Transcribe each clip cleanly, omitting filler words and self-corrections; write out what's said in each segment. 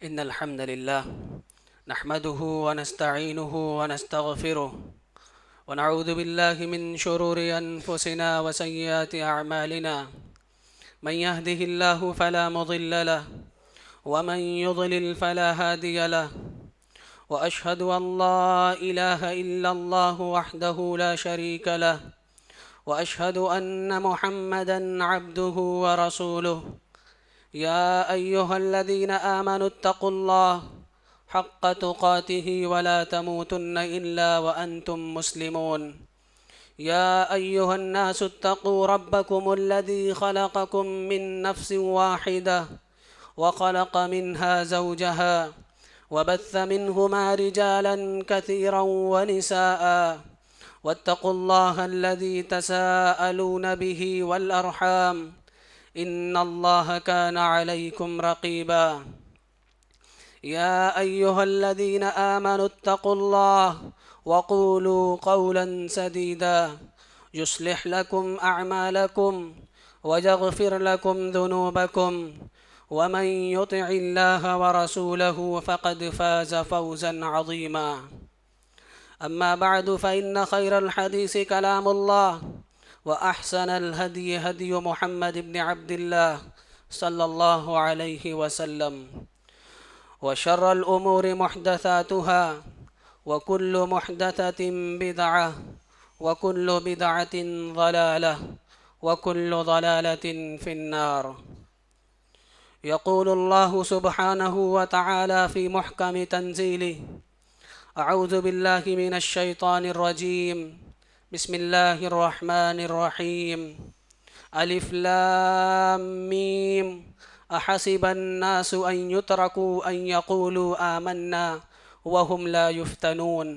إن الحمد لله نحمده ونستعينه ونستغفره ونعوذ بالله من شرور أنفسنا وسيئات أعمالنا. من يهده الله فلا مضل له ومن يضلل فلا هادي له، وأشهد أن لا إله إلا الله وحده لا شريك له، وأشهد أن محمدًا عبده ورسوله. يا أيها الذين آمنوا اتقوا الله حق تقاته ولا تموتن إلا وأنتم مسلمون. يا أيها الناس اتقوا ربكم الذي خلقكم من نفس واحدة وخلق منها زوجها وبث منهما رجالا كثيرا ونساء، واتقوا الله الذي تساءلون به والأرحام إن الله كان عليكم رقيبا. يا أيها الذين آمنوا اتقوا الله وقولوا قولا سديدا يصلح لكم أعمالكم ويغفر لكم ذنوبكم، ومن يطع الله ورسوله فقد فاز فوزا عظيما. أما بعد، فإن خير الحديث كلام الله، وأحسن الهدي هدي محمد بن عبد الله صلى الله عليه وسلم، وشر الأمور محدثاتها، وكل محدثة بدعة، وكل بدعة ضلالة، وكل ضلالة في النار. يقول الله سبحانه وتعالى في محكم تنزيله: أعوذ بالله من الشيطان الرجيم، بسم الله الرحمن الرحيم. ألف لام ميم أحسب الناس أن يتركوا أن يقولوا آمنا وهم لا يفتنون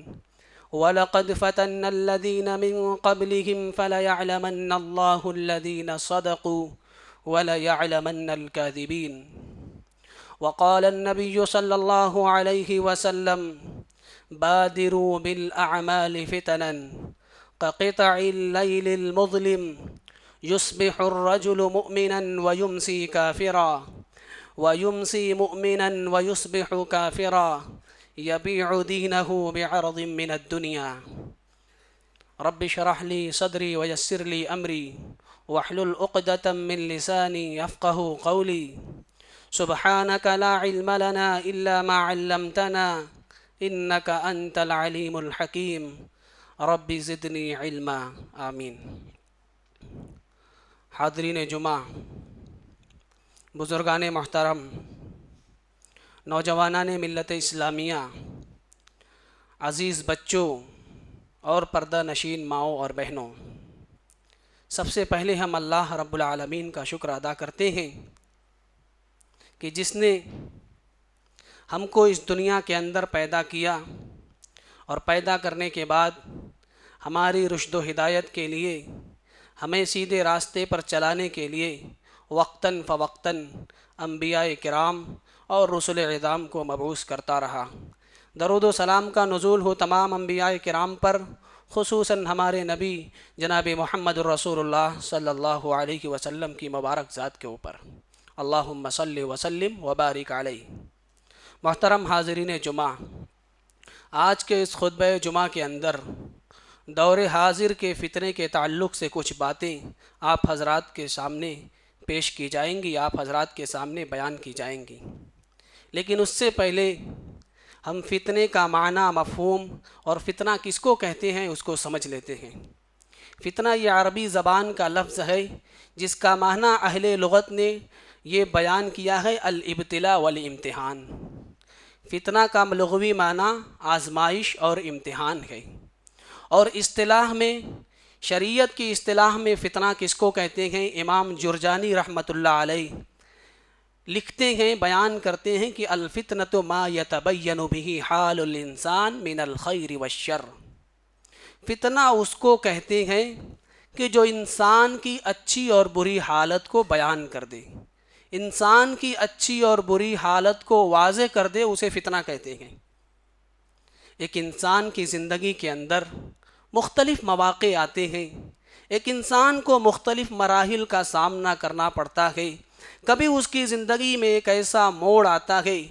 ولقد فتنا الذين من قبلهم فليعلمن الله الذين صدقوا وليعلمن الكاذبين. وقال النبي صلى الله عليه وسلم: بادروا بالأعمال فتنا كقطع الليل المظلم، يصبح الرجل مؤمنا ويمسي كافرا، ويمسي مؤمنا ويصبح كافرا، يبيع دينه بعرض من الدنيا. رب اشرح لي صدري ويسر لي أمري واحلل عقدة من لساني يفقه قولي. سبحانك لا علم لنا إلا ما علمتنا إنك أنت العليم الحكيم. رب زدنی علما، آمین۔ حاضرین جمعہ، بزرگان محترم، نوجوانان ملت اسلامیہ، عزیز بچوں اور پردہ نشین ماؤں اور بہنوں، سب سے پہلے ہم اللہ رب العالمین کا شکر ادا کرتے ہیں کہ جس نے ہم کو اس دنیا کے اندر پیدا کیا، اور پیدا کرنے کے بعد ہماری رشد و ہدایت کے لیے، ہمیں سیدھے راستے پر چلانے کے لیے وقتاً فوقتاً انبیاء کرام اور رسل اعظام کو مبعوث کرتا رہا۔ درود و سلام کا نزول ہو تمام انبیاء کرام پر، خصوصاً ہمارے نبی جناب محمد الرسول اللہ صلی اللہ علیہ وسلم کی مبارک ذات کے اوپر۔ اللہم صلی وسلم وبارک علیہ۔ محترم حاضرین جمعہ، آج کے اس خطبہ جمعہ کے اندر دور حاضر کے فتنے کے تعلق سے کچھ باتیں آپ حضرات کے سامنے پیش کی جائیں گی، آپ حضرات کے سامنے بیان کی جائیں گی۔ لیکن اس سے پہلے ہم فتنے کا معنی، مفہوم اور فتنہ کس کو کہتے ہیں اس کو سمجھ لیتے ہیں۔ فتنہ یہ عربی زبان کا لفظ ہے جس کا معنی اہل لغت نے یہ بیان کیا ہے: الابتلاء والامتحان۔ فتنہ کا لغوی معنی آزمائش اور امتحان ہے، اور اصطلاح میں، شریعت کی اصطلاح میں فتنہ کس کو کہتے ہیں؟ امام جرجانی رحمۃ اللہ علیہ لکھتے ہیں، بیان کرتے ہیں کہ الفتنۃ ما یتبین بہ حال الانسان من الخیر والشر۔ فتنہ اس کو کہتے ہیں کہ جو انسان کی اچھی اور بری حالت کو بیان کر دے، انسان کی اچھی اور بری حالت کو واضح کر دے، اسے فتنہ کہتے ہیں۔ ایک انسان کی زندگی کے اندر مختلف مواقع آتے ہیں، ایک انسان کو مختلف مراحل کا سامنا کرنا پڑتا ہے۔ کبھی اس کی زندگی میں ایک ایسا موڑ آتا ہے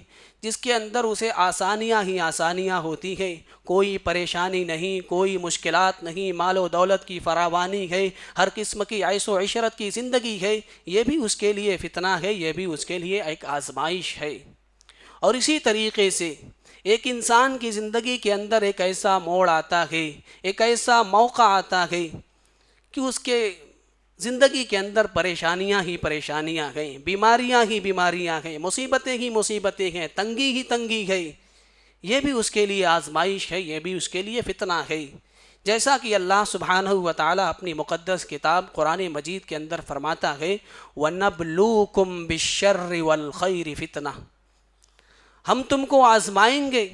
جس کے اندر اسے آسانیاں ہی آسانیاں ہوتی ہیں، کوئی پریشانی نہیں، کوئی مشکلات نہیں، مال و دولت کی فراوانی ہے، ہر قسم کی عیش و عشرت کی زندگی ہے، یہ بھی اس کے لیے فتنہ ہے، یہ بھی اس کے لیے ایک آزمائش ہے۔ اور اسی طریقے سے ایک انسان کی زندگی کے اندر ایک ایسا موڑ آتا ہے، ایک ایسا موقع آتا ہے کہ اس کے زندگی کے اندر پریشانیاں ہی پریشانیاں ہیں، بیماریاں ہی بیماریاں ہیں، مصیبتیں ہی مصیبتیں ہیں، تنگی ہی تنگی ہے، یہ بھی اس کے لیے آزمائش ہے، یہ بھی اس کے لیے فتنہ ہے۔ جیسا کہ اللہ سبحانہ و تعالیٰ اپنی مقدس کتاب قرآن مجید کے اندر فرماتا ہے وَنَبْلُوكُمْ بِالشَّرِّ وَالْخَيْرِ فِتْنَةً، ہم تم کو آزمائیں گے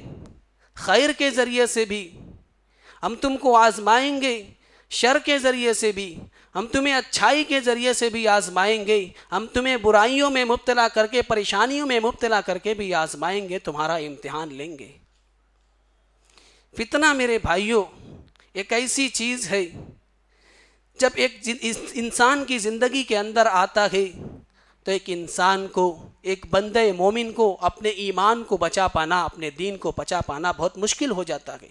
خیر کے ذریعے سے بھی، ہم تم کو آزمائیں گے شر کے ذریعے سے بھی، ہم تمہیں اچھائی کے ذریعے سے بھی آزمائیں گے، ہم تمہیں برائیوں میں مبتلا کر کے، پریشانیوں میں مبتلا کر کے بھی آزمائیں گے، تمہارا امتحان لیں گے۔ فتنہ میرے بھائیوں ایک ایسی چیز ہے جب ایک انسان کی زندگی کے اندر آتا ہے تو ایک انسان کو، ایک بندہ مومن کو اپنے ایمان کو بچا پانا، اپنے دین کو بچا پانا بہت مشکل ہو جاتا ہے۔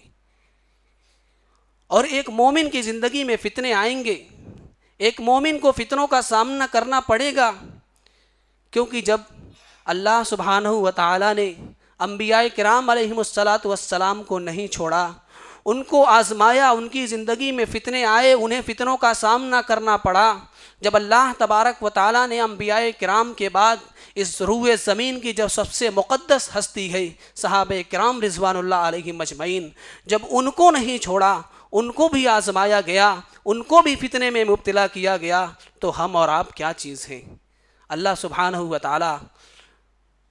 اور ایک مومن کی زندگی میں فتنے آئیں گے، ایک مومن کو فتنوں کا سامنا کرنا پڑے گا، کیونکہ جب اللہ سبحانہ و تعالیٰ نے انبیاء کرام علیہم السلام کو نہیں چھوڑا، ان کو آزمایا، ان کی زندگی میں فتنے آئے، انہیں فتنوں کا سامنا کرنا پڑا۔ جب اللہ تبارک و تعالیٰ نے انبیاء کرام کے بعد اس روئے زمین کی جو سب سے مقدس ہستی ہے صحابہ کرام رضوان اللہ علیہم اجمعین، جب ان کو نہیں چھوڑا، ان کو بھی آزمایا گیا، ان کو بھی فتنے میں مبتلا کیا گیا، تو ہم اور آپ کیا چیز ہیں؟ اللہ سبحانہ و تعالیٰ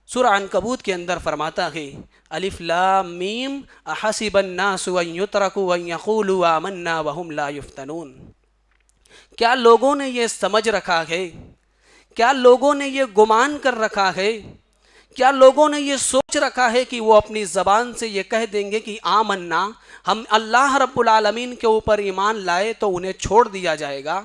سورہ عنکبوت کے اندر فرماتا ہے الف لام میم احسب الناس ان یترکوا ان یقولوا آمنا وهم لا یفتنون، کیا لوگوں نے یہ سمجھ رکھا ہے، کیا لوگوں نے یہ گمان کر رکھا ہے، کیا لوگوں نے یہ سوچ رکھا ہے کہ وہ اپنی زبان سے یہ کہہ دیں گے کہ آمنا، ہم اللہ رب العالمین کے اوپر ایمان لائے تو انہیں چھوڑ دیا جائے گا؟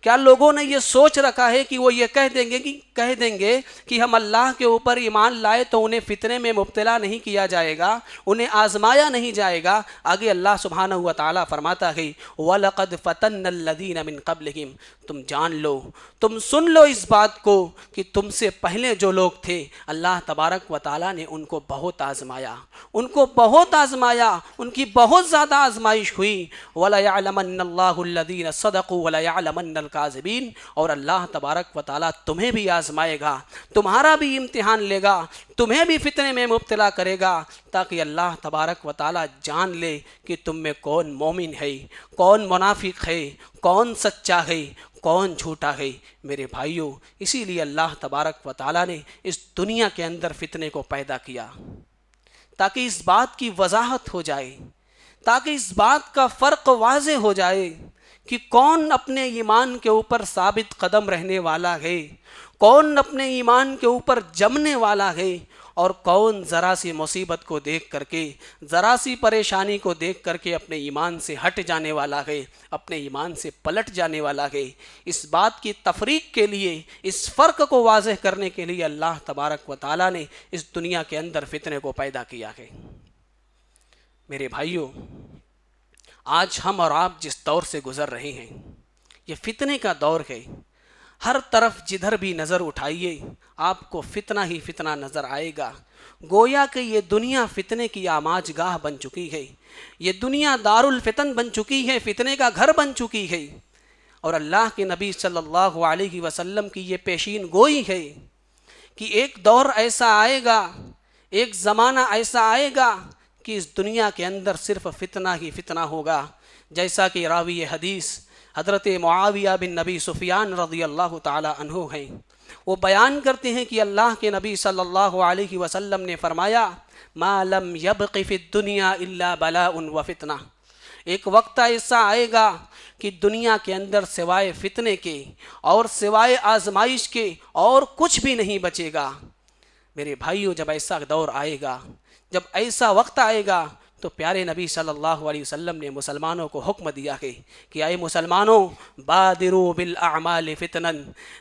کیا لوگوں نے یہ سوچ رکھا ہے کہ وہ یہ کہہ دیں گے کہ ہم اللہ کے اوپر ایمان لائے تو انہیں فتنے میں مبتلا نہیں کیا جائے گا، انہیں آزمایا نہیں جائے گا؟ آگے اللہ سبحانہ و تعالیٰ فرماتا ہے وَلَقَدْ فَتَنَّ الَّذِينَ مِن قَبْلِهِمْ، تم جان لو، تم سن لو اس بات کو کہ تم سے پہلے جو لوگ تھے اللہ تبارک و تعالیٰ نے ان کو بہت آزمایا، ان کو بہت آزمایا، ان کی بہت زیادہ آزمائش ہوئی۔ وَلَيَعْلَمَنَّ اللَّهُ الَّذِينَ صَدَقُوا وَلَيَعْلَمَنَّ الْكَاذِبِينَ، اور اللہ تبارک و تعالیٰ تمہیں بھی آزمائے گا، تمہارا بھی امتحان لے گا، تمہیں بھی فتنے میں مبتلا کرے گا، تاکہ اللہ تبارک و تعالیٰ جان لے کہ تم میں کون مومن ہے، کون منافق ہے، کون سچا ہے، کون جھوٹا ہے۔ میرے بھائیوں، اسی لیے اللہ تبارک و تعالیٰ نے اس دنیا کے اندر فتنے کو پیدا کیا تاکہ اس بات کی وضاحت ہو جائے، تاکہ اس بات کا فرق واضح ہو جائے کہ کون اپنے ایمان کے اوپر ثابت قدم رہنے والا ہے، کون اپنے ایمان کے اوپر جمنے والا ہے، اور کون ذرا سی مصیبت کو دیکھ کر کے، ذرا سی پریشانی کو دیکھ کر کے اپنے ایمان سے ہٹ جانے والا ہے، اپنے ایمان سے پلٹ جانے والا ہے۔ اس بات کی تفریق کے لیے، اس فرق کو واضح کرنے کے لیے اللہ تبارک و تعالیٰ نے اس دنیا کے اندر فتنے کو پیدا کیا ہے۔ میرے بھائیوں، آج ہم اور آپ جس دور سے گزر رہے ہیں یہ فتنے کا دور ہے۔ ہر طرف جدھر بھی نظر اٹھائیے آپ کو فتنہ ہی فتنہ نظر آئے گا۔ گویا کہ یہ دنیا فتنے کی آماج گاہ بن چکی ہے، یہ دنیا دار الفتن بن چکی ہے، فتنے کا گھر بن چکی ہے۔ اور اللہ کے نبی صلی اللہ علیہ وسلم کی یہ پیشین گوئی ہے کہ ایک دور ایسا آئے گا، ایک زمانہ ایسا آئے گا کہ اس دنیا کے اندر صرف فتنہ ہی فتنہ ہوگا۔ جیسا کہ راوی حدیث حضرت معاویہ بن نبی سفیان رضی اللہ تعالی عنہ ہیں، وہ بیان کرتے ہیں کہ اللہ کے نبی صلی اللہ علیہ وسلم نے فرمایا ما لم یبق فی الدنیا الا بلاء و فتنہ، ایک وقت ایسا آئے گا کہ دنیا کے اندر سوائے فتنے کے اور سوائے آزمائش کے اور کچھ بھی نہیں بچے گا۔ میرے بھائیوں، جب ایسا دور آئے گا، جب ایسا وقت آئے گا تو پیارے نبی صلی اللہ علیہ وسلم نے مسلمانوں کو حکم دیا کہ اے مسلمانوں، بادروا بالاعمال فتنا،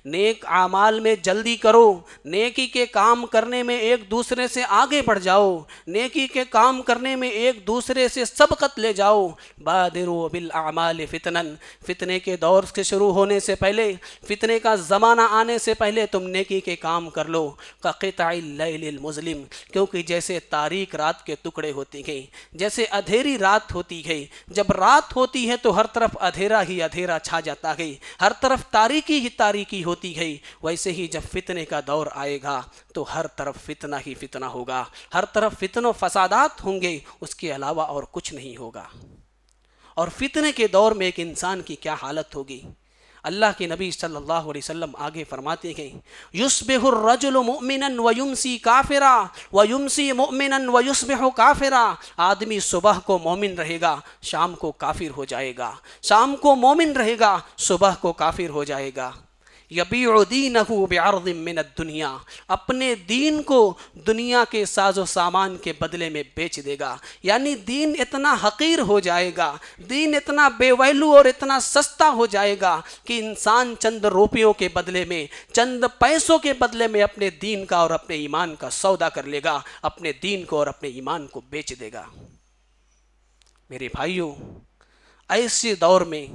نیک اعمال میں جلدی کرو، نیکی کے کام کرنے میں ایک دوسرے سے آگے بڑھ جاؤ، نیکی کے کام کرنے میں ایک دوسرے سے سبقت لے جاؤ۔ بادروا بالاعمال فتنا، فتنے کے دور کے شروع ہونے سے پہلے، فتنے کا زمانہ آنے سے پہلے تم نیکی کے کام کر لو۔ کقطع اللیل المظلم، کیونکہ جیسے تاریک رات کے ٹکڑے ہوتی ہیں، جیسے اندھیری رات ہوتی ہے، جب رات ہوتی ہے تو ہر طرف اندھیرا ہی اندھیرا چھا جاتا ہے، ہر طرف تاریکی ہی تاریکی ہوتی ہے، ویسے ہی جب فتنے کا دور آئے گا تو ہر طرف فتنہ ہی فتنہ ہوگا، ہر طرف فتن و فسادات ہوں گے، اس کے علاوہ اور کچھ نہیں ہوگا۔ اور فتنے کے دور میں ایک انسان کی کیا حالت ہوگی؟ اللہ کے نبی صلی اللہ علیہ وسلم آگے فرماتے ہیں، یصبح الرجل مؤمنا ویمسی کافرا ویمسی مؤمنا ویصبح کافرا، آدمی صبح کو مومن رہے گا، شام کو کافر ہو جائے گا، شام کو مومن رہے گا، صبح کو کافر ہو جائے گا۔ یبیع دینہ بعرض من الدنیا، اپنے دین کو دنیا کے ساز و سامان کے بدلے میں بیچ دے گا، یعنی دین اتنا حقیر ہو جائے گا، دین اتنا بے ویلو اور اتنا سستا ہو جائے گا کہ انسان چند روپیوں کے بدلے میں، چند پیسوں کے بدلے میں اپنے دین کا اور اپنے ایمان کا سودا کر لے گا، اپنے دین کو اور اپنے ایمان کو بیچ دے گا۔ میرے بھائیوں، ایسے دور میں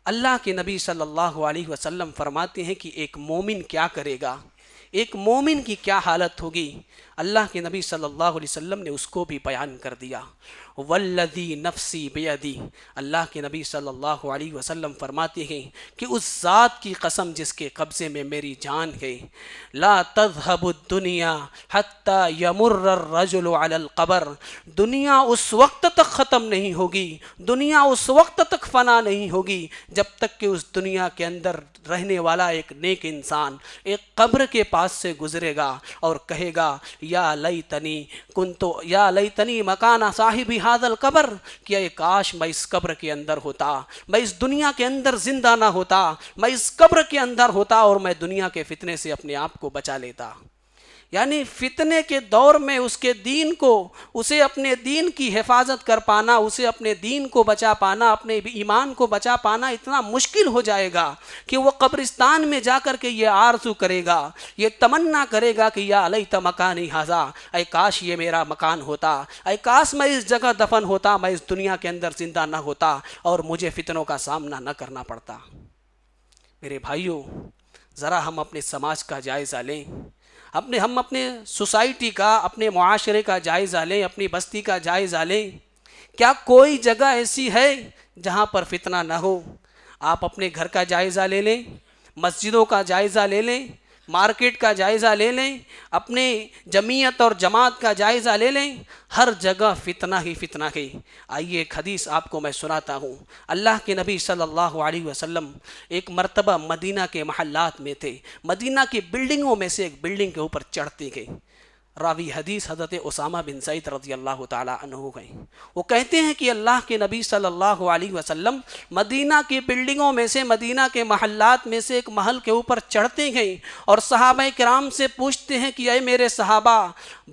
اللہ کے نبی صلی اللہ علیہ وسلم فرماتے ہیں کہ ایک مومن کیا کرے گا، ایک مومن کی کیا حالت ہوگی۔ اللہ کے نبی صلی اللہ علیہ وسلم نے اس کو بھی بیان کر دیا۔ والذی نفسی بیدی، اللہ کے نبی صلی اللہ علیہ وسلم فرماتے ہیں کہ اس ذات کی قسم جس کے قبضے میں میری جان ہے، لا تذهب الدنیا حتی یمر الرجل علی القبر، دنیا اس وقت تک ختم نہیں ہوگی، دنیا اس وقت تک فنا نہیں ہوگی جب تک کہ اس دنیا کے اندر رہنے والا ایک نیک انسان ایک قبر کے پاس سے گزرے گا اور کہے گا، یا لیتنی مکان صاحب ھذا القبر، کہ اے کاش میں اس قبر کے اندر ہوتا، میں اس دنیا کے اندر زندہ نہ ہوتا، میں اس قبر کے اندر ہوتا اور میں دنیا کے فتنے سے اپنے آپ کو بچا لیتا۔ یعنی فتنے کے دور میں اس کے دین کو، اسے اپنے دین کی حفاظت کر پانا، اسے اپنے دین کو بچا پانا، اپنے ایمان کو بچا پانا اتنا مشکل ہو جائے گا کہ وہ قبرستان میں جا کر کے یہ آرزو کرے گا، یہ تمنا کرے گا کہ یا لیت مکانی ھذا، اے کاش یہ میرا مکان ہوتا، اے کاش میں اس جگہ دفن ہوتا، میں اس دنیا کے اندر زندہ نہ ہوتا اور مجھے فتنوں کا سامنا نہ کرنا پڑتا۔ میرے بھائیوں، ذرا ہم اپنے سماج کا جائزہ لیں، ہم اپنے سوسائٹی کا، اپنے معاشرے کا جائزہ لیں، اپنی بستی کا جائزہ لیں۔ کیا کوئی جگہ ایسی ہے جہاں پر فتنہ نہ ہو؟ آپ اپنے گھر کا جائزہ لے لیں، مسجدوں کا جائزہ لے لیں، مارکیٹ کا جائزہ لے لیں، اپنے جمعیت اور جماعت کا جائزہ لے لیں، ہر جگہ فتنہ ہی فتنہ ہے۔ آئیے ایک حدیث آپ کو میں سناتا ہوں۔ اللہ کے نبی صلی اللہ علیہ وسلم ایک مرتبہ مدینہ کے محلات میں تھے، مدینہ کی بلڈنگوں میں سے ایک بلڈنگ کے اوپر چڑھتے گئے۔ راوی حدیث حضرت اسامہ بن زید رضی اللہ تعالی عنہ ہیں۔ وہ کہتے ہیں کہ اللہ کے نبی صلی اللہ علیہ وسلم مدینہ کی بلڈنگوں میں سے، مدینہ کے محلات میں سے ایک محل کے اوپر چڑھتے ہیں اور صحابہ کرام سے پوچھتے ہیں کہ اے میرے صحابہ،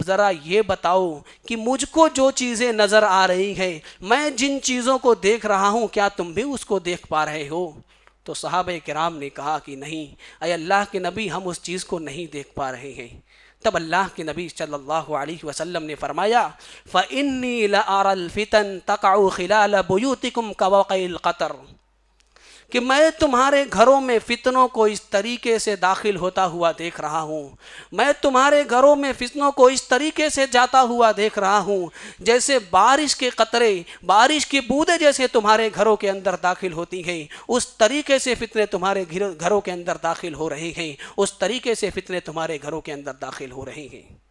ذرا یہ بتاؤ کہ مجھ کو جو چیزیں نظر آ رہی ہیں، میں جن چیزوں کو دیکھ رہا ہوں، کیا تم بھی اس کو دیکھ پا رہے ہو؟ تو صحابہ کرام نے کہا کہ نہیں، اے اللہ کے نبی، ہم اس چیز کو نہیں دیکھ پا رہے ہیں۔ تب اللہ کے نبی صلی اللہ علیہ وسلم نے فرمایا، فَإِنِّي لَأَرَى الْفِتَنَ تَقَعُ خِلَالَ بُيُوتِكُمْ كَوَقْعِ الْقَطَرِ، کہ میں تمہارے گھروں میں فتنوں کو اس طریقے سے داخل ہوتا ہوا دیکھ رہا ہوں، میں تمہارے گھروں میں فتنوں کو اس طریقے سے جاتا ہوا دیکھ رہا ہوں جیسے بارش کے قطرے، بارش کی بوندیں جیسے تمہارے گھروں کے اندر داخل ہوتی ہیں، اس طریقے سے فتنے تمہارے گھروں کے اندر داخل ہو رہے ہیں، اس طریقے سے فتنے تمہارے گھروں کے اندر داخل ہو رہے ہیں۔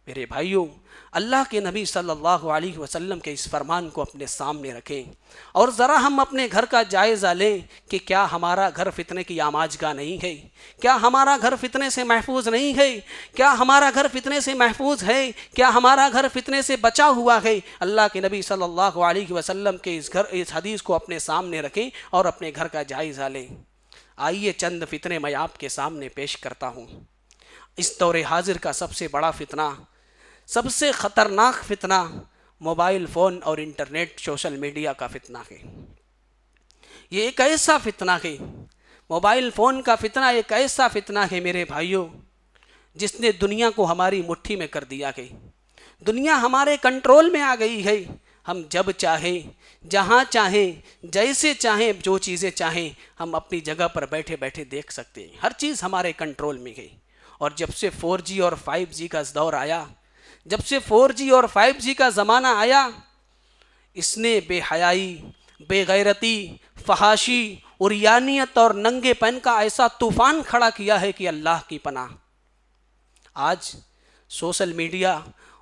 میرے بھائیوں، اللہ کے نبی صلی اللہ علیہ وسلم کے اس فرمان کو اپنے سامنے رکھیں اور ذرا ہم اپنے گھر کا جائزہ لیں کہ کیا ہمارا گھر فتنے کی آماجگاہ نہیں ہے؟ کیا ہمارا گھر فتنے سے محفوظ نہیں ہے؟ کیا ہمارا گھر فتنے سے محفوظ ہے؟ کیا ہمارا گھر فتنے سے بچا ہوا ہے؟ اللہ کے نبی صلی اللہ علیہ وسلم کے اس حدیث کو اپنے سامنے رکھیں اور اپنے گھر کا جائزہ لیں۔ آئیے چند فتنے میں آپ کے سامنے پیش کرتا ہوں۔ اس دور حاضر کا سب سے بڑا فتنہ، سب سے خطرناک فتنہ موبائل فون اور انٹرنیٹ سوشل میڈیا کا فتنہ ہے۔ یہ ایک ایسا فتنہ ہے، موبائل فون کا فتنہ ایک ایسا فتنہ ہے میرے بھائیوں، جس نے دنیا کو ہماری مٹھی میں کر دیا ہے۔ دنیا ہمارے کنٹرول میں آ گئی ہے۔ ہم جب چاہیں، جہاں چاہیں، جیسے چاہیں، جو چیزیں چاہیں ہم اپنی جگہ پر بیٹھے بیٹھے دیکھ سکتے ہیں۔ ہر چیز ہمارے کنٹرول میں ہے۔ اور جب سے 4G اور 5G کا دور آیا، جب سے 4G اور 5G کا زمانہ آیا، اس نے بے حیائی، بے غیرتی، فحاشی، عریانیت اور ننگے پن کا ایسا طوفان کھڑا کیا ہے کہ اللہ کی پناہ۔ آج سوشل میڈیا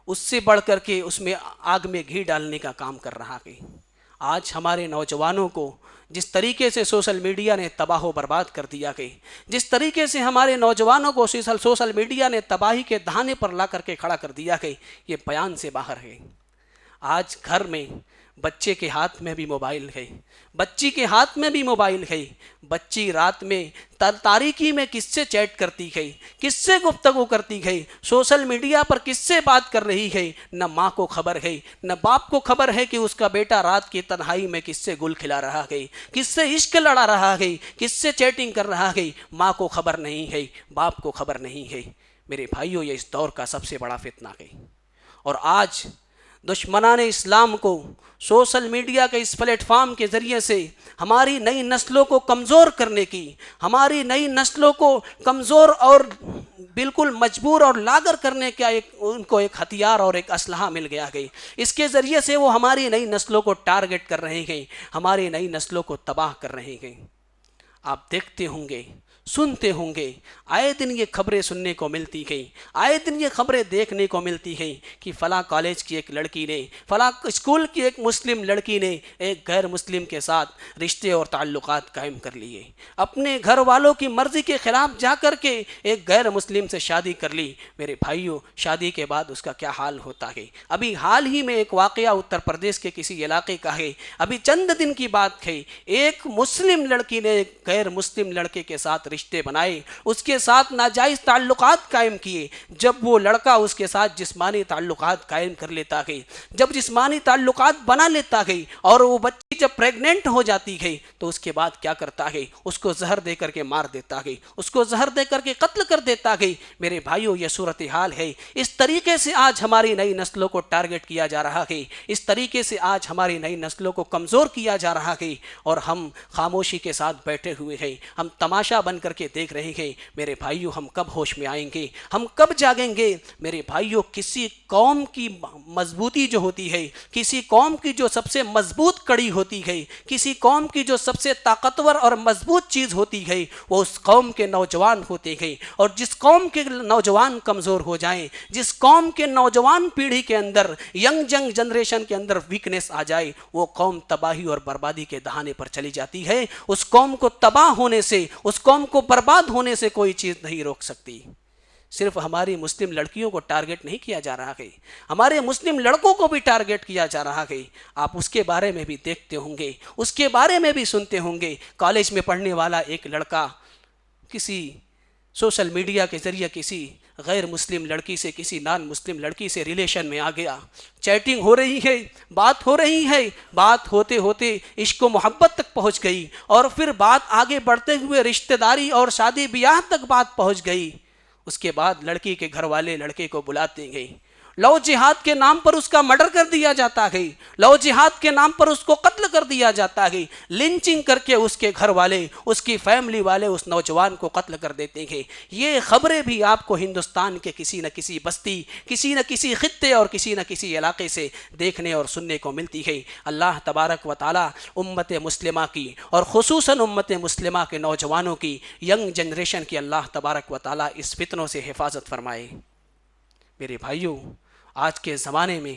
اس سے بڑھ کر کے اس میں آگ میں گھی ڈالنے کا کام کر رہا ہے۔ آج ہمارے نوجوانوں کو جس طریقے سے سوشل میڈیا نے تباہ و برباد کر دیا ہے، جس طریقے سے ہمارے نوجوانوں کو سوشل میڈیا نے تباہی کے دہانے پر لا کر کے کھڑا کر دیا ہے، یہ بیان سے باہر ہے۔ آج گھر میں بچے کے ہاتھ میں بھی موبائل ہے، بچی کے ہاتھ میں بھی موبائل ہے۔ بچی رات میں تاریکی میں کس سے چیٹ کرتی ہے، کس سے گفتگو کرتی ہے، سوشل میڈیا پر کس سے بات کر رہی ہے، نہ ماں کو خبر ہے، نہ باپ کو خبر ہے کہ اس کا بیٹا رات کی تنہائی میں کس سے گل کھلا رہا ہے، کس سے عشق لڑا رہا ہے، کس سے چیٹنگ کر رہا ہے۔ ماں کو خبر نہیں ہے، باپ کو خبر نہیں ہے۔ میرے بھائیوں، یہ اس دور کا سب سے بڑا فتنہ ہے۔ اور آج دشمنان اسلام کو سوشل میڈیا کے اس پلیٹ فارم کے ذریعے سے ہماری نئی نسلوں کو کمزور کرنے کی، ہماری نئی نسلوں کو کمزور اور بالکل مجبور اور لاغر کرنے کا ان کو ایک ہتھیار اور ایک اسلحہ مل گیا ہے۔ اس کے ذریعے سے وہ ہماری نئی نسلوں کو ٹارگٹ کر رہے ہیں، ہماری نئی نسلوں کو تباہ کر رہے ہیں۔ آپ دیکھتے ہوں گے، سنتے ہوں گے، آئے دن یہ خبریں سننے کو ملتی ہیں، آئے دن یہ خبریں دیکھنے کو ملتی ہیں کہ فلاں کالج کی ایک لڑکی نے، فلاں اسکول کی ایک مسلم لڑکی نے ایک غیر مسلم کے ساتھ رشتے اور تعلقات قائم کر لیے، اپنے گھر والوں کی مرضی کے خلاف جا کر کے ایک غیر مسلم سے شادی کر لی۔ میرے بھائیوں، شادی کے بعد اس کا کیا حال ہوتا ہے؟ ابھی حال ہی میں ایک واقعہ اتر پردیش کے کسی علاقے کا ہے، ابھی چند دن کی بات ہے، ایک مسلم لڑکی نے ایک غیر مسلم لڑکے کے ساتھ رشتے بنائے، اس کے ساتھ ناجائز تعلقات قائم کیے۔ جب وہ لڑکا اس کے ساتھ جسمانی تعلقات قائم کر لیتا ہے، جب جسمانی تعلقات بنا لیتا ہے اور وہ بچی جب پریگننٹ ہو جاتی ہے تو اس کے بعد کیا کرتا ہے؟ اس کو زہر دے کر کے مار دیتا ہے، اس کو زہر دے کر کے قتل کر دیتا ہے۔ میرے بھائیوں، یہ صورتحال ہے۔ اس طریقے سے آج ہماری نئی نسلوں کو ٹارگٹ کیا جا رہا ہے، اس طریقے سے آج ہماری نئی نسلوں کو کمزور کیا جا رہا ہے، اور ہم خاموشی کے ساتھ بیٹھے ہوئے ہیں، ہم تماشا بن کر کے دیکھ رہے ہیں۔ میرے بھائیوں، ہم کب ہوش میں آئیں گے؟ ہم کب جاگیں گے؟ میرے بھائیوں، کسی قوم کی مضبوطی جو ہوتی ہے، کسی قوم کی جو سب سے مضبوط کڑی ہوتی ہے، کسی قوم کی جو سب سے طاقتور اور مضبوط چیز ہوتی ہے، وہ اس قوم کے نوجوان ہوتے ہیں۔ اور جس قوم کے نوجوان کمزور ہو جائیں، جس قوم کے نوجوان پیڑھی کے اندر، ینگ جنریشن کے اندر ویکنس آ جائے، وہ قوم تباہی اور بربادی کے دہانے پر چلی جاتی ہے۔ اس قوم کو تباہ ہونے سے، اس قوم کو برباد ہونے سے کوئی چیز نہیں روک سکتی۔ صرف ہماری مسلم لڑکیوں کو ٹارگٹ نہیں کیا جا رہا ہے، ہمارے مسلم لڑکوں کو بھی ٹارگٹ کیا جا رہا ہے۔ آپ اس کے بارے میں بھی دیکھتے ہوں گے، اس کے بارے میں بھی سنتے ہوں گے۔ کالج میں پڑھنے والا ایک لڑکا کسی سوشل میڈیا کے ذریعے کسی غیر مسلم لڑکی سے، کسی نان مسلم لڑکی سے ریلیشن میں آ گیا، چیٹنگ ہو رہی ہے، بات ہو رہی ہے، بات ہوتے ہوتے عشق و محبت تک پہنچ گئی، اور پھر بات آگے بڑھتے ہوئے رشتہ داری اور شادی بیاہ تک بات پہنچ گئی۔ اس کے بعد لڑکی کے گھر والے لڑکے کو بلاتے ہیں، لو جہاد کے نام پر اس کا مرڈر کر دیا جاتا ہے، لو جہاد کے نام پر اس کو قتل کر دیا جاتا ہے، لنچنگ کر کے اس کے گھر والے، اس کی فیملی والے اس نوجوان کو قتل کر دیتے ہیں۔ یہ خبریں بھی آپ کو ہندوستان کے کسی نہ کسی بستی، کسی نہ کسی خطے اور کسی نہ کسی علاقے سے دیکھنے اور سننے کو ملتی ہے۔ اللہ تبارک و تعالی امت مسلمہ کی، اور خصوصاً امت مسلمہ کے نوجوانوں کی، ینگ جنریشن کی اللہ تبارک و تعالی اس فتنوں سے حفاظت فرمائے۔ میرے بھائیوں، آج کے زمانے میں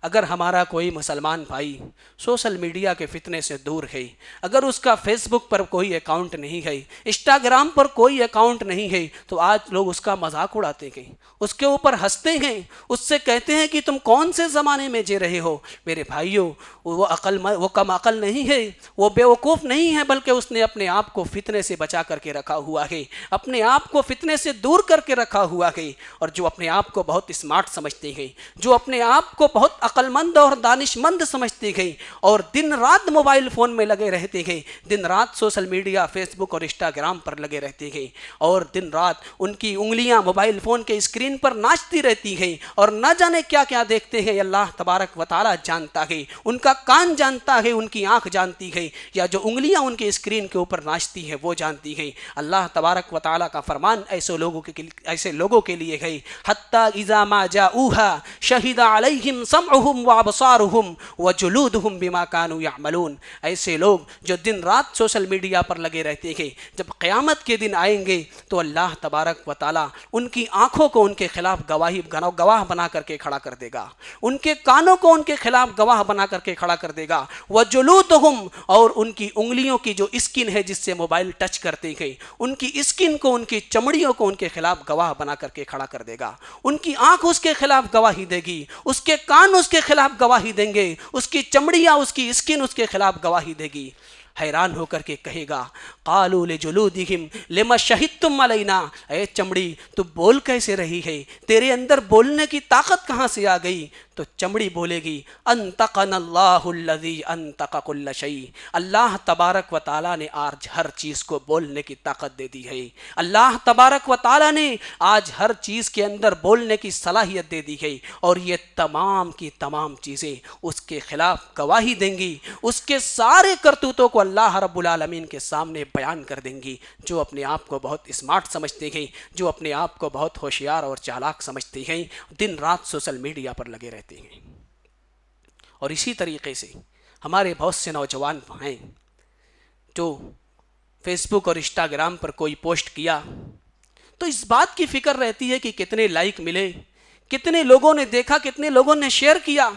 اگر ہمارا کوئی مسلمان بھائی سوشل میڈیا کے فتنے سے دور ہے، اگر اس کا فیس بک پر کوئی اکاؤنٹ نہیں ہے، انسٹاگرام پر کوئی اکاؤنٹ نہیں ہے، تو آج لوگ اس کا مذاق اڑاتے ہیں، اس کے اوپر ہنستے ہیں، اس سے کہتے ہیں کہ تم کون سے زمانے میں جی رہے ہو۔ میرے بھائیوں، وہ کم عقل نہیں ہے، وہ بیوقوف نہیں ہے، بلکہ اس نے اپنے آپ کو فتنے سے بچا کر کے رکھا ہوا ہے، اپنے آپ کو فتنے سے دور کر کے رکھا ہوا ہے۔ اور جو اپنے آپ کو بہت اسمارٹ سمجھتے ہیں، جو اپنے آپ کو بہت عقل مند اور دانش مند سمجھتی گئی اور دن رات موبائل فون میں لگے رہتی گئی، دن رات سوشل میڈیا فیس بک اور انسٹاگرام پر لگے رہتی گئی، اور دن رات ان کی انگلیاں موبائل فون کے اسکرین پر ناچتی رہتی گئی، اور نہ جانے کیا کیا دیکھتے ہیں اللہ تبارک و تعالی جانتا ہے، ان کا کان جانتا ہے، ان کی آنکھ جانتی ہے، یا جو انگلیاں ان کے اسکرین کے اوپر ناچتی ہے وہ جانتی ہے۔ اللہ تبارک و تعالی کا فرمان ایسے لوگوں کے لیے ہے، حتی اذا ما جاؤوها شہد علیہم سمعہم وابصارہم وجلودہم بما کانوا یعملون۔ ایسے لوگ جو دن رات سوشل میڈیا پر لگے رہتے ہیں، جب قیامت کے دن آئیں گے تو اللہ تبارک و تعالی ان کی آنکھوں کو ان کے خلاف گواہ بنا کر کے کھڑا کر دے گا، ان کے کانوں کو ان کے خلاف گواہ بنا کر کے کھڑا کر دے گا، وجلودہم، اور ان کی انگلیوں کی جو اسکن ہے جس سے موبائل ٹچ کرتے ہیں، ان کی اسکن کو، ان کی چمڑیوں کو ان کے خلاف گواہ بنا کر کے کھڑا کر دے گا، ان کی آنکھ اس کے خلاف گواہی دے گی، اس کے کان اس کے خلاف گواہی دیں گے، اس کی چمڑیاں، اس کی اسکن اس کے خلاف گواہی دے گی۔ حیران ہو کر کے کہے گا قالوا لجلودہم لما شہدتم علینا، اے چمڑی تو بول کیسے رہی ہے، تیرے اندر بولنے کی طاقت کہاں سے آ گئی؟ تو چمڑی بولے گی انطقنا اللہ الذی انطق کل شیء، اللہ تبارک و تعالیٰ نے آج ہر چیز کو بولنے کی طاقت دے دی ہے، اللہ تبارک و تعالیٰ نے آج ہر چیز کے اندر بولنے کی صلاحیت دے دی ہے، اور یہ تمام کی تمام چیزیں اس کے خلاف گواہی دیں گی، اس کے سارے کرتوتوں کو اللہ رب العالمین کے سامنے بیان کر دیں گی۔ جو اپنے آپ کو بہت اسمارٹ سمجھتے ہیں، جو اپنے آپ کو بہت ہوشیار اور چالاک سمجھتے ہیں، دن رات سوشل میڈیا پر لگے رہتے ہیں۔ اور اسی طریقے سے ہمارے بہت سے نوجوان ہیں جو فیس بک اور انسٹاگرام پر کوئی پوسٹ کیا تو اس بات کی فکر رہتی ہے کہ کتنے لائک ملے، کتنے لوگوں نے دیکھا، کتنے لوگوں نے شیئر کیا،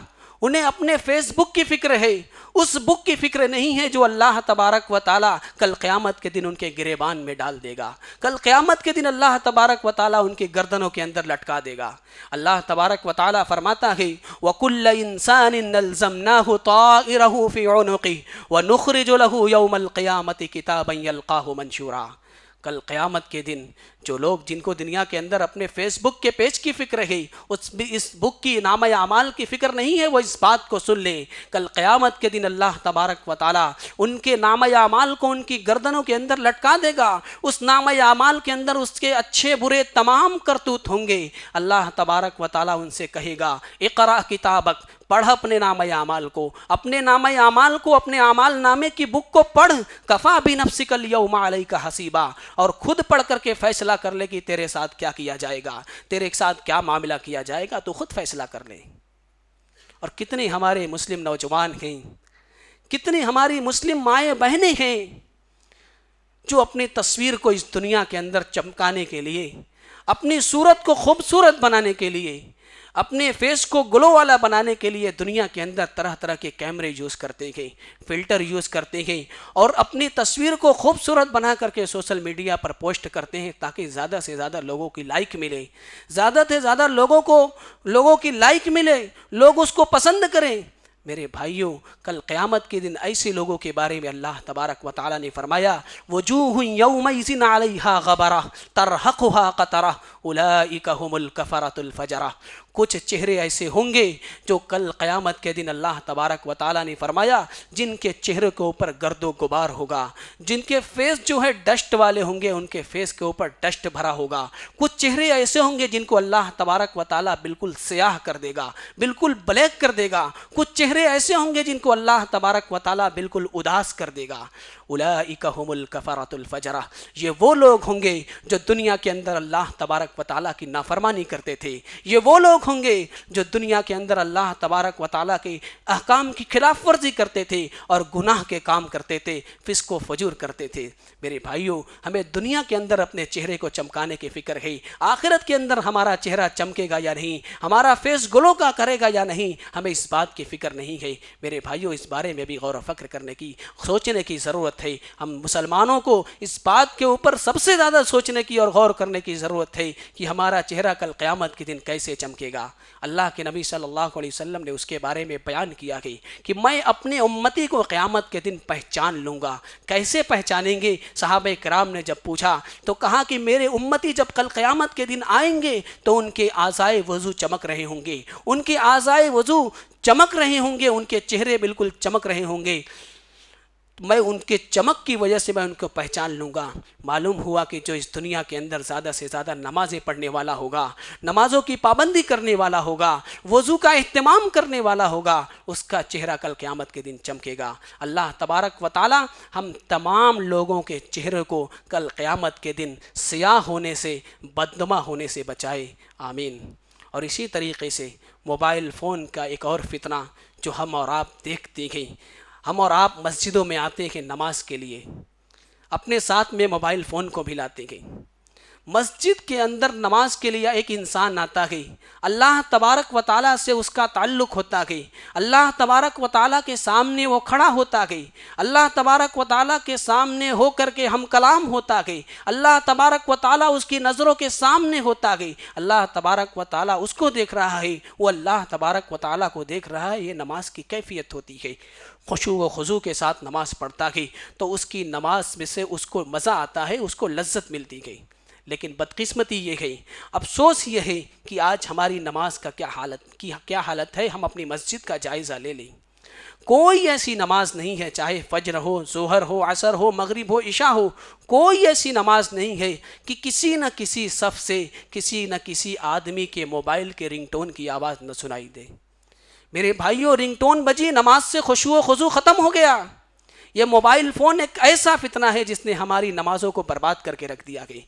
انہیں اپنے فیس بک کی فکر ہے، اس بک کی فکر نہیں ہے جو اللہ تبارک و تعالیٰ کل قیامت کے دن ان کے گریبان میں ڈال دے گا، کل قیامت کے دن اللہ تبارک و تعالیٰ ان کی گردنوں کے اندر لٹکا دے گا۔ اللہ تبارک و تعالیٰ فرماتا ہے وَكُلَّ إِنسَانٍ نَلْزَمْنَاهُ طَائِرَهُ فِي عُنُقِهِ وَنُخْرِجُ لَهُ يَوْمَ الْقِيَامَةِ كِتَابًا يَلْقَاهُ مَنشُورًا۔ کل قیامت کے دن جو لوگ جن کو دنیا کے اندر اپنے فیس بک کے پیج کی فکر ہے، اس بک کی نامہ اعمال کی فکر نہیں ہے، وہ اس بات کو سن لیں کل قیامت کے دن اللہ تبارک و تعالیٰ ان کے نامہ اعمال کو ان کی گردنوں کے اندر لٹکا دے گا۔ اس نامہ اعمال کے اندر اس کے اچھے برے تمام کرتوت ہوں گے۔ اللہ تبارک و تعالیٰ ان سے کہے گا اقرأ کتابک، پڑھ اپنے نامہ اعمال کو، اپنے نامہ اعمال کو، اپنے اعمال نامے کی بک کو پڑھ، کفا بنفسک اليوم علیک حسیبا، اور خود پڑھ کر کے فیصلہ کر لے کہ تیرے ساتھ کیا کیا جائے گا، تیرے ساتھ کیا معاملہ کیا جائے گا، تو خود فیصلہ کر لے۔ اور کتنے ہمارے مسلم نوجوان ہیں، کتنے ہماری مسلم مائیں بہنیں ہیں جو اپنی تصویر کو اس دنیا کے اندر چمکانے کے لیے، اپنی صورت کو خوبصورت بنانے کے لیے، اپنے فیس کو گلو والا بنانے کے لیے دنیا کے اندر طرح طرح کے کیمرے یوز کرتے ہیں، فلٹر یوز کرتے ہیں، اور اپنی تصویر کو خوبصورت بنا کر کے سوشل میڈیا پر پوسٹ کرتے ہیں تاکہ زیادہ سے زیادہ لوگوں کی لائک ملے، زیادہ سے زیادہ لوگوں کی لائک ملے، لوگ اس کو پسند کریں۔ میرے بھائیوں، کل قیامت کے دن ایسے لوگوں کے بارے میں اللہ تبارک و تعالیٰ نے فرمایا وجوہ یومئذ علیہا غبرہ ترہقہا قطرہ اولئک ھم الکفرۃ الفجرہ۔ کچھ چہرے ایسے ہوں گے جو کل قیامت کے دن اللہ تبارک و تعالیٰ نے فرمایا جن کے چہرے کے اوپر گرد و غبار ہوگا، جن کے فیس جو ہے ڈسٹ والے ہوں گے، ان کے فیس کے اوپر ڈسٹ بھرا ہوگا۔ کچھ چہرے ایسے ہوں گے جن کو اللہ تبارک و تعالیٰ بالکل سیاہ کر دے گا، بالکل بلیک کر دے گا۔ کچھ چہرے ایسے ہوں گے جن کو اللہ تبارک و تعالیٰ بالکل اداس کر دے گا۔ اولئک ھم الکفرۃ الفجرہ، یہ وہ لوگ ہوں گے جو دنیا کے اندر اللہ تبارک و تعالیٰ کی نافرمانی کرتے تھے، یہ وہ لوگ ہوں گے جو دنیا کے اندر اللہ تبارک و تعالیٰ کے احکام کی خلاف ورزی کرتے تھے اور گناہ کے کام کرتے تھے، فسق و فجور کرتے تھے۔ میرے بھائیوں، ہمیں دنیا کے اندر اپنے چہرے کو چمکانے کی فکر ہے، آخرت کے اندر ہمارا چہرہ چمکے گا یا نہیں، ہمارا فیس گلو کا کرے گا یا نہیں، ہمیں اس بات کی فکر نہیں ہے۔ میرے بھائیوں، اس بارے میں بھی غور و فکر کرنے کی، سوچنے کی ضرورت ہے۔ ہم مسلمانوں کو اس بات کے اوپر سب سے زیادہ سوچنے کی اور غور کرنے کی ضرورت ہے کہ ہمارا چہرہ کل قیامت کے دن کیسے چمکے گا۔ اللہ کے نبی صلی اللہ علیہ وسلم نے اس کے بارے میں بیان کیا ہے کہ میں اپنے امتی کو قیامت کے دن پہچان لوں گا۔ کیسے پہچانیں گے؟ صحابہ کرام نے جب پوچھا تو کہا کہ میرے امتی جب کل قیامت کے دن آئیں گے تو ان کے اعضائے وضو چمک رہے ہوں گے، ان کے اعضائے وضو چمک رہے ہوں گے، ان کے چہرے بالکل چمک رہے ہوں گے، میں ان کے چمک کی وجہ سے میں ان کو پہچان لوں گا۔ معلوم ہوا کہ جو اس دنیا کے اندر زیادہ سے زیادہ نمازیں پڑھنے والا ہوگا، نمازوں کی پابندی کرنے والا ہوگا، وضو کا اہتمام کرنے والا ہوگا، اس کا چہرہ کل قیامت کے دن چمکے گا۔ اللہ تبارک و تعالی ہم تمام لوگوں کے چہرے کو کل قیامت کے دن سیاہ ہونے سے، بدنما ہونے سے بچائے، آمین۔ اور اسی طریقے سے موبائل فون کا ایک اور فتنہ جو ہم اور آپ دیکھتے ہیں، ہم اور آپ مسجدوں میں آتے ہیں نماز کے لیے، اپنے ساتھ میں موبائل فون کو بھی لاتے ہیں۔ مسجد کے اندر نماز کے لیے ایک انسان آتا ہے، اللہ تبارک و تعالیٰ سے اس کا تعلق ہوتا ہے، اللہ تبارک و تعالیٰ کے سامنے وہ کھڑا ہوتا ہے، اللہ تبارک و تعالیٰ کے سامنے ہو کر کے ہم کلام ہوتا ہے، اللہ تبارک و تعالیٰ اس کی نظروں کے سامنے ہوتا ہے، اللہ تبارک و تعالیٰ اس کو دیکھ رہا ہے، وہ اللہ تبارک و تعالیٰ کو دیکھ رہا ہے۔ یہ نماز کی کیفیت ہوتی ہے۔ خشوع و خضوع کے ساتھ نماز پڑھتا ہے تو اس کی نماز میں سے اس کو مزہ آتا ہے، اس کو لذت ملتی ہے۔ لیکن بدقسمتی یہ ہے، افسوس یہ ہے کہ آج ہماری نماز کا کیا حالت ہے۔ ہم اپنی مسجد کا جائزہ لے لیں، کوئی ایسی نماز نہیں ہے، چاہے فجر ہو، ظہر ہو، عصر ہو، مغرب ہو، عشاء ہو، کوئی ایسی نماز نہیں ہے کہ کسی نہ کسی صف سے کسی نہ کسی آدمی کے موبائل کے رنگ ٹون کی آواز نہ سنائی دے۔ میرے بھائیوں، رنگ ٹون بجی، نماز سے خشوع و خضوع ختم ہو گیا۔ یہ موبائل فون ایک ایسا فتنہ ہے جس نے ہماری نمازوں کو برباد کر کے رکھ دیا ہے۔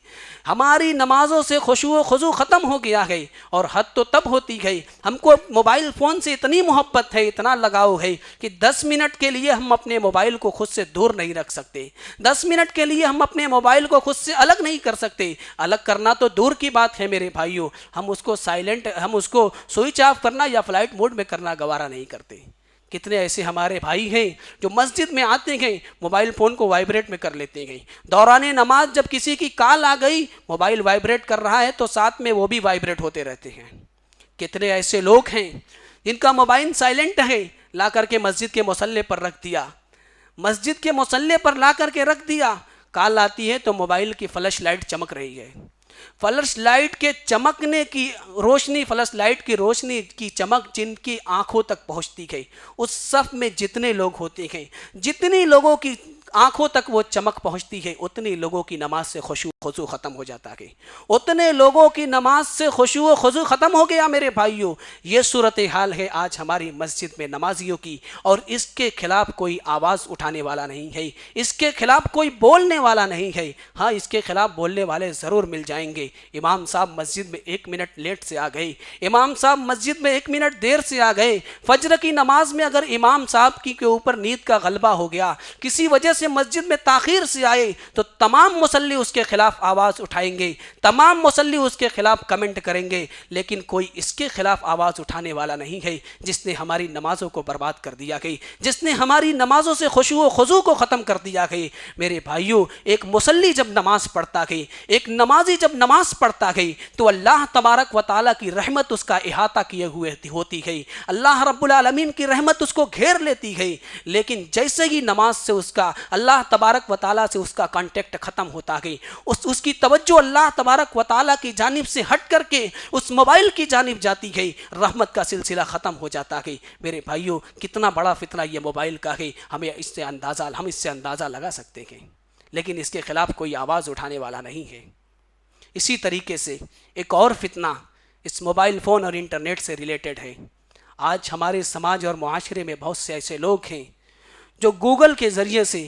ہماری نمازوں سے خشوع و خضوع ختم ہو گیا ہے، اور حد تو تب ہوتی ہے، ہم کو موبائل فون سے اتنی محبت ہے، اتنا لگاؤ ہے کہ 10 منٹ کے لیے ہم اپنے موبائل کو خود سے دور نہیں رکھ سکتے، 10 منٹ کے لیے ہم اپنے موبائل کو خود سے الگ نہیں کر سکتے۔ الگ کرنا تو دور کی بات ہے میرے بھائیوں، ہم اس کو ہم اس کو سوئچ آف کرنا یا فلائٹ موڈ میں کرنا گوارا نہیں کرتے۔ کتنے ایسے ہمارے بھائی ہیں جو مسجد میں آتے ہیں، موبائل فون کو وائبریٹ میں کر لیتے ہیں، دوران نماز جب کسی کی کال آ گئی، موبائل وائبریٹ کر رہا ہے تو ساتھ میں وہ بھی وائبریٹ ہوتے رہتے ہیں۔ کتنے ایسے لوگ ہیں جن کا موبائل سائلنٹ ہے، لا کر کے مسجد کے مصلے پر رکھ دیا، مسجد کے مصلے پر لا کر کے رکھ دیا، کال آتی ہے تو موبائل کی فلش لائٹ چمک رہی ہے، فلش لائٹ کے چمکنے کی روشنی، فلش لائٹ کی روشنی کی چمک جن کی آنکھوں تک پہنچتی ہے، اس صف میں جتنے لوگ ہوتے ہیں، جتنی لوگوں کی آنکھوں تک وہ چمک پہنچتی ہے، اتنی لوگوں کی نماز سے خشوع و خضوع ختم ہو جاتا ہے، اتنے لوگوں کی نماز سے خشوع و خضوع ختم ہو گیا۔ میرے بھائیوں، یہ صورتحال ہے آج ہماری مسجد میں نمازیوں کی، اور اس کے خلاف کوئی آواز اٹھانے والا نہیں ہے، اس کے خلاف کوئی بولنے والا نہیں ہے۔ ہاں، اس کے خلاف بولنے والے ضرور مل جائیں گے۔ امام صاحب مسجد میں 1 منٹ لیٹ سے آ گئے، امام صاحب مسجد میں 1 منٹ دیر سے آ گئے، فجر کی نماز میں اگر امام صاحب کی کے اوپر نیند کا غلبہ ہو گیا، کسی وجہ سے مسجد میں تاخیر سے آئے، تو تمام مصلی اس کے خلاف آواز اٹھائیں گے، تمام مصلی اس کے خلاف کمنٹ کریں گے، لیکن کوئی اس کے خلاف آواز اٹھانے والا نہیں ہے جس نے ہماری نمازوں کو برباد کر دیا ہے، جس نے ہماری نمازوں سے خشوع و خضوع کو ختم کر دیا ہے۔ میرے بھائیوں، ایک مصلی جب نماز پڑھتا ہے، ایک نمازی جب نماز پڑھتا ہے، تو اللہ تبارک و تعالیٰ کی رحمت اس کا احاطہ کیے ہوئے ہوتی ہے، اللہ رب العالمین کی رحمت اس کو گھیر لیتی ہے، لیکن جیسے ہی نماز سے اس کا اللہ تبارک و تعالیٰ سے اس کا کانٹیکٹ ختم ہوتا ہے، اس کی توجہ اللہ تبارک و تعالیٰ کی جانب سے ہٹ کر کے اس موبائل کی جانب جاتی ہے، رحمت کا سلسلہ ختم ہو جاتا ہے۔ میرے بھائیوں، کتنا بڑا فتنہ یہ موبائل کا ہے، ہم اس سے اندازہ لگا سکتے ہیں، لیکن اس کے خلاف کوئی آواز اٹھانے والا نہیں ہے۔ اسی طریقے سے ایک اور فتنہ اس موبائل فون اور انٹرنیٹ سے ریلیٹڈ ہے۔ آج ہمارے سماج اور معاشرے میں بہت سے ایسے لوگ ہیں جو گوگل کے ذریعے سے،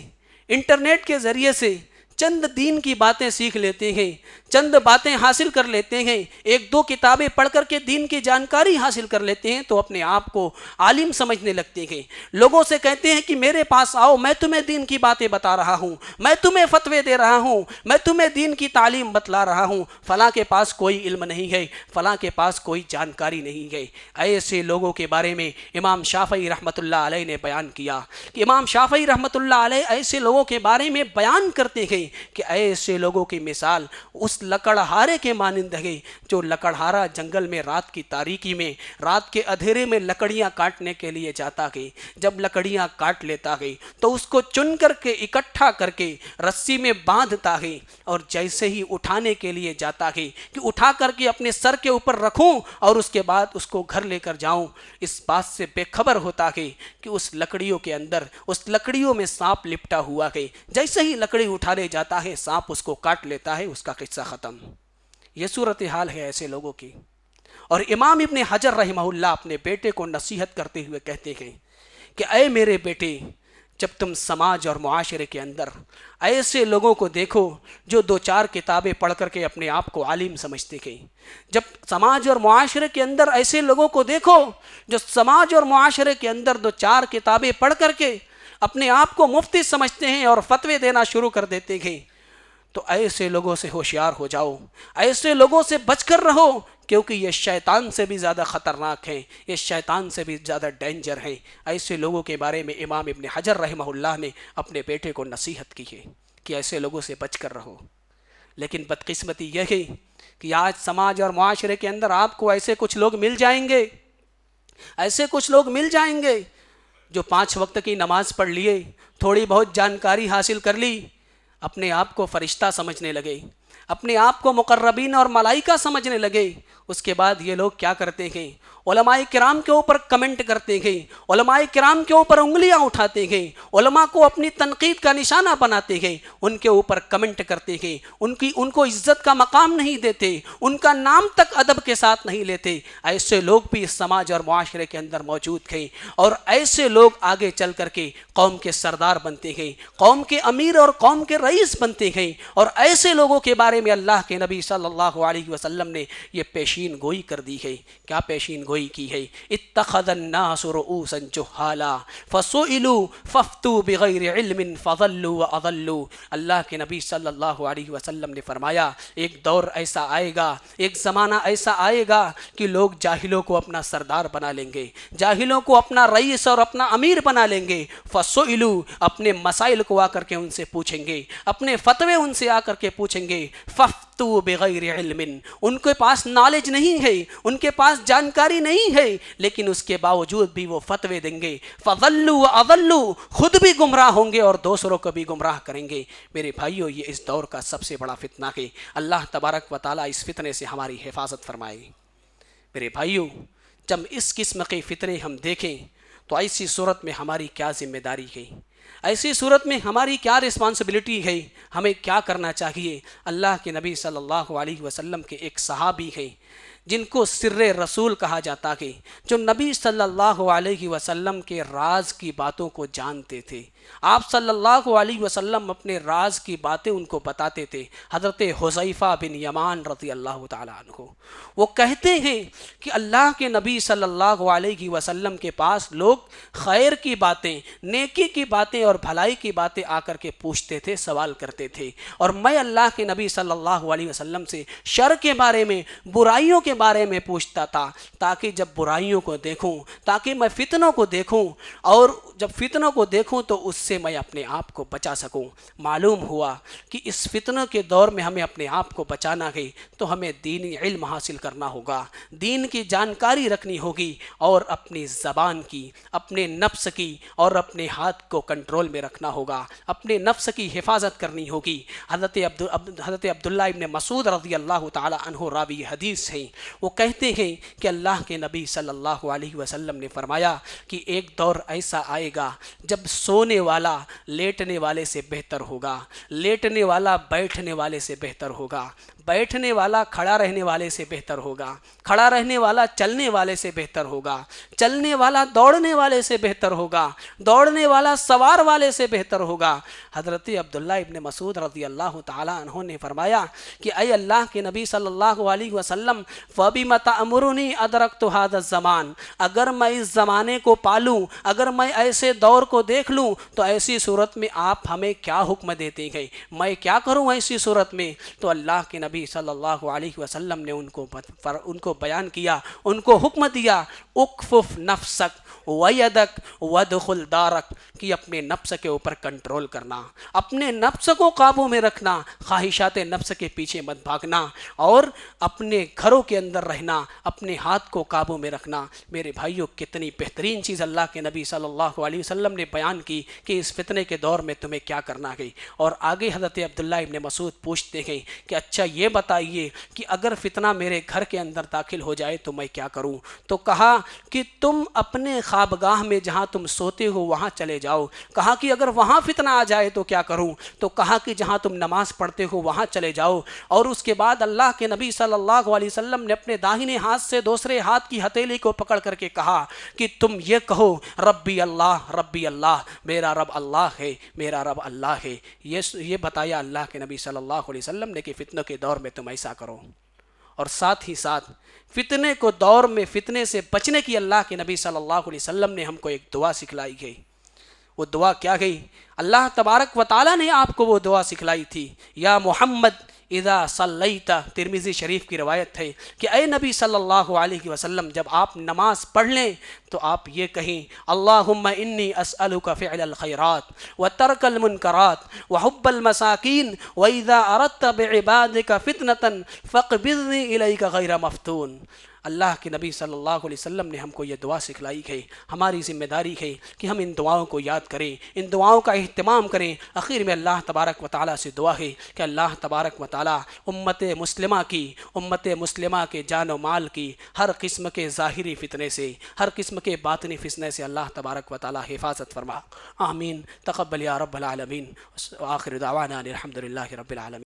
انٹرنیٹ کے ذریعے سے چند دین کی باتیں سیکھ لیتے ہیں، چند باتیں حاصل کر لیتے ہیں، 1-2 کتابیں پڑھ کر کے دین کی جانکاری حاصل کر لیتے ہیں تو اپنے آپ کو عالم سمجھنے لگتے ہیں، لوگوں سے کہتے ہیں کہ میرے پاس آؤ، میں تمہیں دین کی باتیں بتا رہا ہوں، میں تمہیں فتوے دے رہا ہوں، میں تمہیں دین کی تعلیم بتلا رہا ہوں، فلاں کے پاس کوئی علم نہیں ہے، فلاں کے پاس کوئی جانکاری نہیں ہے۔ ایسے لوگوں کے بارے میں امام شافعی رحمۃ اللہ علیہ نے بیان کیا کہ امام شافعی رحمۃ اللہ علیہ ایسے لوگوں کے بارے میں بیان کرتے ہیں کہ ایسے لوگوں کی مثال اس لکڑہارے کے مانند ہے جو لکڑہارا جنگل میں رات کی تاریکی میں، رات کے اندھیرے میں لکڑیاں کاٹنے کے لیے جاتا ہے۔ جب لکڑیاں کاٹ لیتا ہے تو اس کو چن کر کے اکٹھا کر کے رسی میں باندھتا ہے، اور جیسے ہی اٹھانے کے لیے جاتا ہے کہ اٹھا کر کے اپنے سر کے اوپر رکھوں اور اس کے بعد اس کو گھر لے کر جاؤں، اس بات سے بے خبر ہوتا ہے کہ اس لکڑیوں کے اندر، اس لکڑیوں میں سانپ لپٹا ہوا ہے۔ جیسے ہی لکڑی اٹھانے جاتا ہے سانپ اس کو کاٹ لیتا ہے، اس کا قصہ ختم۔ یہ صورتحال ہے ایسے لوگوں کی۔ اور امام ابن حجر رحمہ اللہ اپنے بیٹے کو نصیحت کرتے ہوئے کہتے ہیں کہ اے میرے بیٹے، جب تم سماج اور معاشرے کے اندر ایسے لوگوں کو دیکھو جو دو چار کتابیں پڑھ کر کے اپنے آپ کو عالم سمجھتے ہیں، جب سماج اور معاشرے کے اندر ایسے لوگوں کو دیکھو جو سماج اور معاشرے کے اندر دو چار کتابیں پڑھ کر کے اپنے آپ کو مفتی سمجھتے ہیں اور فتوے دینا شروع کر دیتے ہیں، تو ایسے لوگوں سے ہوشیار ہو جاؤ، ایسے لوگوں سے بچ کر رہو، کیونکہ یہ شیطان سے بھی زیادہ خطرناک ہیں، یہ شیطان سے بھی زیادہ ڈینجر ہیں۔ ایسے لوگوں کے بارے میں امام ابن حجر رحمہ اللہ نے اپنے بیٹے کو نصیحت کی ہے کہ ایسے لوگوں سے بچ کر رہو۔ لیکن بدقسمتی یہ ہے کہ آج سماج اور معاشرے کے اندر آپ کو ایسے کچھ لوگ مل جائیں گے، ایسے کچھ لوگ مل جائیں گے جو 5 وقت کی نماز پڑھ لیے، تھوڑی بہت جانکاری حاصل کر لی، اپنے آپ کو فرشتہ سمجھنے لگے، اپنے آپ کو مقربین اور ملائکہ سمجھنے لگے۔ اس کے بعد یہ لوگ کیا کرتے ہیں؟ علماء کرام کے اوپر کمنٹ کرتے ہیں، علماء کرام کے اوپر انگلیاں اٹھاتے ہیں، علماء کو اپنی تنقید کا نشانہ بناتے ہیں، ان کے اوپر کمنٹ کرتے ہیں، ان کو عزت کا مقام نہیں دیتے، ان کا نام تک ادب کے ساتھ نہیں لیتے۔ ایسے لوگ بھی اس سماج اور معاشرے کے اندر موجود ہیں، اور ایسے لوگ آگے چل کر کے قوم کے سردار بنتے ہیں، قوم کے امیر اور قوم کے رئیس بنتے ہیں۔ اور ایسے لوگوں کے بارے میں اللہ کے نبی صلی اللہ علیہ وسلم نے یہ پیشین گوئی کر دی ہے۔ کیا پیشین گوئی کی ہے؟ اتخذ الناس رؤوسا جہالا فسئلوا فافتوا بغیر علم فضلوا واضلوا۔ اللہ کے نبی صلی اللہ علیہ وسلم نے فرمایا ایک دور ایسا آئے گا، ایک زمانہ ایسا آئے گا کہ لوگ جاہلوں کو اپنا سردار بنا لیں گے، جاہلوں کو اپنا رئیس اور اپنا امیر بنا لیں گے۔ فسئلوا، اپنے مسائل کو آ کر کے ان سے پوچھیں گے، اپنے فتوے ان سے آ کر کے پوچھیں گے۔ فافتوا بغیر علم، ان کے پاس نالج نہیں ہے، ان کے پاس جانکاری نہیں ہے، لیکن اس کے باوجود بھی وہ فتوے دیں گے۔ فضلوا واضلوا، خود بھی گمراہ ہوں گے اور دوسروں کو بھی گمراہ کریں گے۔ میرے بھائیو، یہ اس دور کا سب سے بڑا فتنہ ہے۔ اللہ تبارک و تعالیٰ اس فتنے سے ہماری حفاظت فرمائے۔ میرے بھائیو، جب اس قسم کے فتنے ہم دیکھیں تو ایسی صورت میں ہماری کیا ذمہ داری ہے، ایسی صورت میں ہماری کیا رسپانسبلٹی ہے، ہمیں کیا کرنا چاہیے؟ اللہ کے نبی صلی اللہ علیہ وسلم کے ایک صحابی ہیں جن کو سر رسول کہا جاتا ہے، جو نبی صلی اللہ علیہ وسلم کے راز کی باتوں کو جانتے تھے۔ آپ صلی اللہ علیہ وسلم اپنے راز کی باتیں ان کو بتاتے تھے۔ حضرت حذیفہ بن یمان رضی اللہ تعالیٰ عنہ، وہ کہتے ہیں کہ اللہ کے نبی صلی اللہ علیہ وسلم کے پاس لوگ خیر کی باتیں، نیکی کی باتیں اور بھلائی کی باتیں آ کر کے پوچھتے تھے، سوال کرتے تھے، اور میں اللہ کے نبی صلی اللہ علیہ وسلم سے شر کے بارے میں، برائیوں کے بارے میں پوچھتا تھا، تاکہ جب برائیوں کو دیکھوں، تاکہ میں فتنوں کو دیکھوں، اور جب فتنوں کو دیکھوں تو اس سے میں اپنے آپ کو بچا سکوں۔ معلوم ہوا کہ اس فتنوں کے دور میں ہمیں اپنے آپ کو بچانا ہے تو ہمیں دینی علم حاصل کرنا ہوگا، دین کی جانکاری رکھنی ہوگی، اور اپنی زبان کی، اپنے نفس کی اور اپنے ہاتھ کو کنٹرول میں رکھنا ہوگا، اپنے نفس کی حفاظت کرنی ہوگی۔ حضرت عبداللہ ابن مسعود رضی اللہ تعالی عنہ راوی حدیث ہیں، وہ کہتے ہیں کہ اللہ کے نبی صلی اللہ علیہ وسلم نے فرمایا کہ ایک دور ایسا آئے گا جب سونے والا لیٹنے والے سے بہتر ہوگا، لیٹنے والا بیٹھنے والے سے بہتر ہوگا، بیٹھنے والا کھڑا رہنے والے سے بہتر ہوگا، کھڑا رہنے والا چلنے والے سے بہتر ہوگا، چلنے والا دوڑنے والے سے بہتر ہوگا، دوڑنے والا سوار والے سے بہتر ہوگا۔ حضرت عبداللہ ابن مسعود رضی اللہ تعالیٰ عنہ نے فرمایا کہ اے اللہ کے نبی صلی اللہ علیہ وسلم، فَبِمَ تَأْمُرُنِي أَدْرَكْتُ هَذَا الزَّمَانَ، اگر میں اس زمانے کو پالوں، اگر میں ایسے دور کو دیکھ لوں تو ایسی صورت میں آپ ہمیں کیا حکم دیتے ہیں، میں کیا کروں ایسی صورت میں؟ تو اللہ کے نبی نبی صلی اللہ علیہ وسلم نے ان کو بیان کیا، ان کو حکم دیا، اکفف نفسک ویدک ودخل دارک، کہ اپنے نفس کے اوپر کنٹرول کرنا، اپنے نفس کو قابو میں رکھنا، خواہشات نفس کے پیچھے مت بھاگنا، اور اپنے گھروں کے اندر رہنا، اپنے ہاتھ کو قابو میں رکھنا۔ میرے بھائیوں، کتنی بہترین چیز اللہ کے نبی صلی اللہ علیہ وسلم نے بیان کی کہ اس فتنے کے دور میں تمہیں کیا کرنا ہے۔ اور آگے حضرت عبداللہ ابن مسعود پوچھتے ہیں کہ اچھا یہ بتائیے کہ اگر فتنہ میرے گھر کے اندر داخل ہو جائے تو میں کیا کروں؟ تو کہا کہ تم اپنے خوابگاہ میں جہاں تم سوتے ہو وہاں چلے جاؤ۔ کہا کہ اگر وہاں فتنہ آ جائے تو کیا کروں؟ تو کہا کہ جہاں تم نماز پڑھتے ہو وہاں چلے جاؤ۔ اور اس کے بعد اللہ کے نبی صلی اللہ علیہ وسلم نے اپنے داہنے ہاتھ سے دوسرے ہاتھ کی ہتھیلی کو پکڑ کر کے کہا کہ تم یہ کہو ربی اللہ، میرا رب اللہ ہے، میرا رب اللہ ہے۔ یہ بتایا اللہ کے نبی صلی اللہ علیہ وسلم نے کہ فتنوں کے دور میں تم ایسا کرو۔ اور ساتھ ہی ساتھ فتنے کو دور میں فتنے سے بچنے کی اللہ کے نبی صلی اللہ علیہ وسلم نے ہم کو ایک دعا سکھلائی گئی۔ وہ دعا کیا گئی؟ اللہ تبارک و تعالیٰ نے آپ کو وہ دعا سکھلائی تھی، یا محمد اذا صلیت، ترمذی شریف کی روایت ہے کہ اے نبی صلی اللہ علیہ وسلم جب آپ نماز پڑھ لیں تو آپ یہ کہیں اللہم انی اسألک فعل الخیرات وترک المنکرات وحب المساکین واذا اردت بعبادک فتنة فاقبضنی الیک غیر مفتون۔ اللہ کے نبی صلی اللہ علیہ وسلم نے ہم کو یہ دعا سکھلائی ہے۔ ہماری ذمہ داری ہے کہ ہم ان دعاؤں کو یاد کریں، ان دعاؤں کا اہتمام کریں۔ آخر میں اللہ تبارک و تعالیٰ سے دعا ہے کہ اللہ تبارک و تعالیٰ امت مسلمہ کے جان و مال کی ہر قسم کے ظاہری فتنے سے، ہر قسم کے باطنی فتنے سے اللہ تبارک و تعالیٰ حفاظت فرما۔ آمین۔ تقبل یا رب العالمین۔ آخر دعوانا الحمد للہ رب العالمین۔